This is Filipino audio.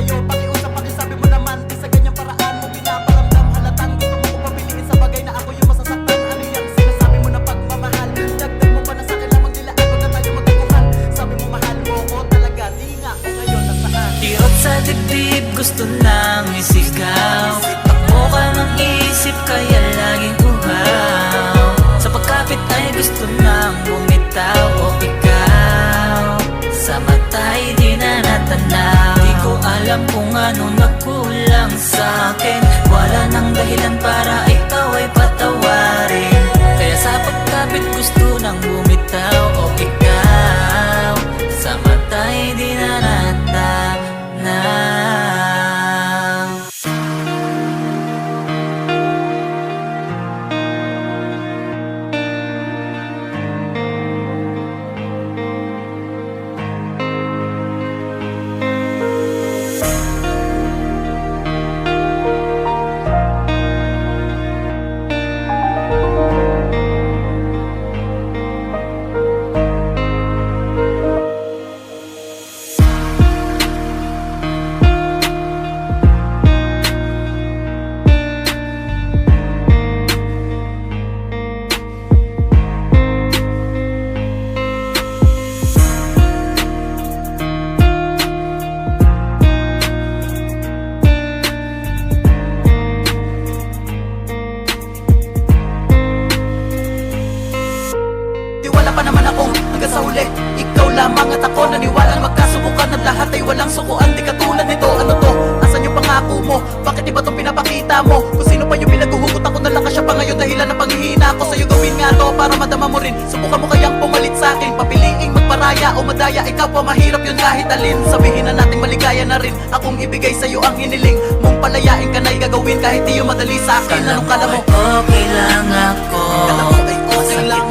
sa'yo, pakiusap, pakisabi mo naman. Di sa ganyang paraan mo pinaparamdam, halatang gusto mo ko pabiliin sa bagay na ako yung masasaktan. Ano yung sinasabi mo na pagmamahal? Dagdag mo pa na sa'kin lamang nila ako na tayo magkaguhan. Sabi mo mahal mo ko talaga, di nga ako ngayon nasaan. Kirot sa dibdib, gusto nang isigaw. Takbo ka ng isip, kaya laging uhaw. Sa pagkapit ay gusto nang bumitaw. O ikaw, sa mata'y di na natanaw. Di ko alam kung ano nagkulang sa'kin. Wala nang dahilan para ikaw ay patawarin. Kaya sa pagkapit gusto nang bumitaw. O ikaw, sa mata'y di na natanaw. Wala pa naman ako hanggang sa huli. Ikaw lamang at ako naniwala na magkasubukan at lahat ay walang sukuan. Di katulad nito, ano to? Asan yung pangako mo? Bakit iba tong pinapakita mo? Kung sino pa yung pinaguhugot ako na lakas siya pa ngayon. Dahilan ng panghihina ko sa'yo, gawin nga to para madama mo rin. Subukan mo kayang pumalit sa'kin, papiliing magparaya o madaya. Ikaw pa mahirap yun kahit alin. Sabihin na nating maligaya na rin. Akong ibigay sa'yo ang hiniling mong palayain ka na'y gagawin kahit di yung madali sa'kin. Anong kala mo? Okay lang ako. Kala mo ay okay lang